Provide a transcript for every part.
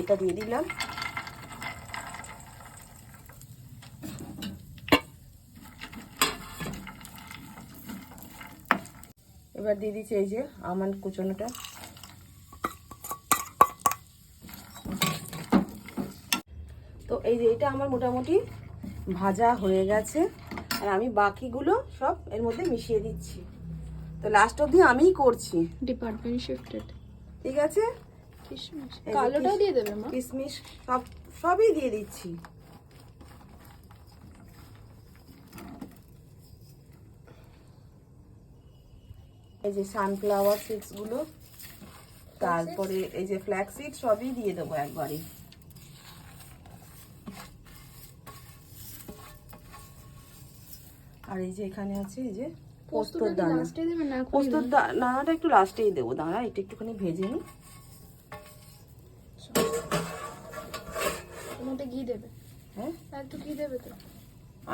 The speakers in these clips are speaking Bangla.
এটা দিয়ে দিলাম। এবার দিয়ে দিচ্ছি এই যে আমন্ড কুচনোটা। তো এই যে এটা আমার মোটামুটি ভাজা হয়ে গেছে, আর আমি বাকিগুলো সব এর মধ্যে মিশিয়ে দিচ্ছি। তো লাস্ট অবধি আমিই করছি। Department shifted. ঠিক আছে, কিশমিশ কালোটাও দিয়ে দেবে মা? কিশমিশ সবই দিয়ে দিচ্ছি। এই যে সানফ্লাওয়ার সিডস গুলো, তারপরে এই যে ফ্ল্যাক্স সিড সবই দিয়ে দেবো একবারে। আর এই যে এখানে আছে এই যে পোস্তর দানা। পোস্তর দানাটা একটু লাস্টেই দেবো, দাঁড়া এটা একটুখানি ভেজে নিই। মধ্যে ঘি দেবে? হ্যাঁ একটু ঘি দেবে তো?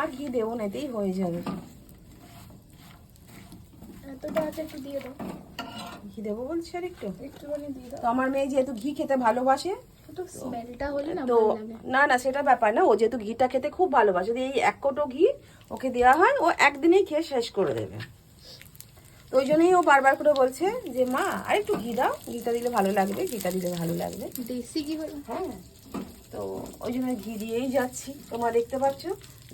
আর ঘি দেবো না, এতেই হয়ে যাবে। এতটা আছে, একটু দিয়ে দাও। ঘি দেবো বলছি আর একটুখানি দিয়ে দাও। তো আমার মেয়ে যেহেতু ঘি খেতে ভালোবাসে, তো স্মেলটা হলে না তো ভালো লাগে। না সেটা ব্যাপার না, ও যেহেতু ঘিটা খেতে খুব ভালোবাসে, যদি এই 1 কোটো ঘি ওকে দেওয়া হয় ও একদিনেই খেয়ে শেষ করে দেবে। তো ওই জন্যই ও বারবার করে বলছে যে মা আর একটু ঘি দাও, ঘিটা দিলে ভালো লাগবে, ঘিটা দিলে ভালো লাগবে। দেশি ঘি হলো? হ্যাঁ, তো ওই জন্য ঘি দিয়েই যাচ্ছি। তোমরা দেখতে পাচ্ছ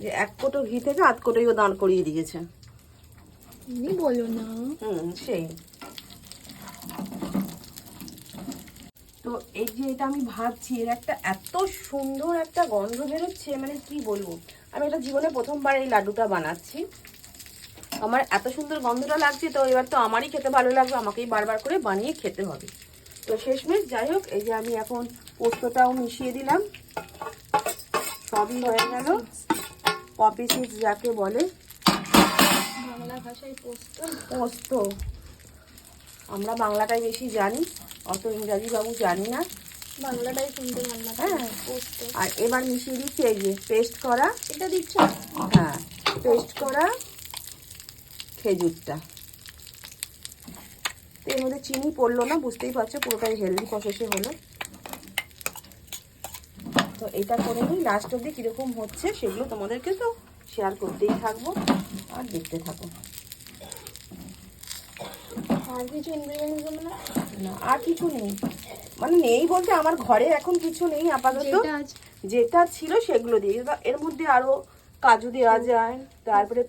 যে 1 কোটো ঘি থেকে 1/2 কোটোই ও দান করিয়ে দিয়েছে। এমনি বলো না। সেই। তো এই যে এটা আমি ভাবছি, এর একটা এত সুন্দর একটা গন্ধ বেরোচ্ছে, মানে কি বলবো। আমি এটা জীবনে প্রথমবার এই লাড্ডুটা বানাচ্ছি, আমার এত সুন্দর গন্ধটা লাগছে। তো এবার তো আমারই খেতে ভালো লাগবে, আমাকেই বারবার করে বানিয়ে খেতে হবে। তো শেষমেশ যাই হোক, এই যে আমি এখন পোস্তটাও মিশিয়ে দিলাম, সবই হয়ে গেল। পপি সিডস যাকে বলে বাংলা ভাষায় পোস্ত। পোস্ত, আমরা বাংলাটাই বেশি জানি, অত ইংরাজি বাবু জানি না, বাংলাটাই শুনতে ভালো লাগে। হ্যাঁ। পোস্ত। আর এবার মিশিয়ে দিচ্ছি এই যে পেস্ট করা, এটা দিচ্ছ? হ্যাঁ পেস্ট করা খেজুরটা। তো এর মধ্যে চিনি পড়লো না, বুঝতেই পারছো, পুরোটাই হেলদি প্রসেসে হলো। তো এটা করে নিই, লাস্ট অবধি কীরকম হচ্ছে সেগুলো তোমাদেরকে তো শেয়ার করতেই থাকবো, আর দেখতে থাকো। আর কিছু ইনগ্রেডিয়েন্টস দেবো না? না আর কিছু নেই, মানে নেই বলতে আমার ঘরে এখন কিছু নেই আপাতত, যেটা ছিল সেগুলো দিয়ে। এর মধ্যে আরো কাজু দেওয়া যায়, তারপরে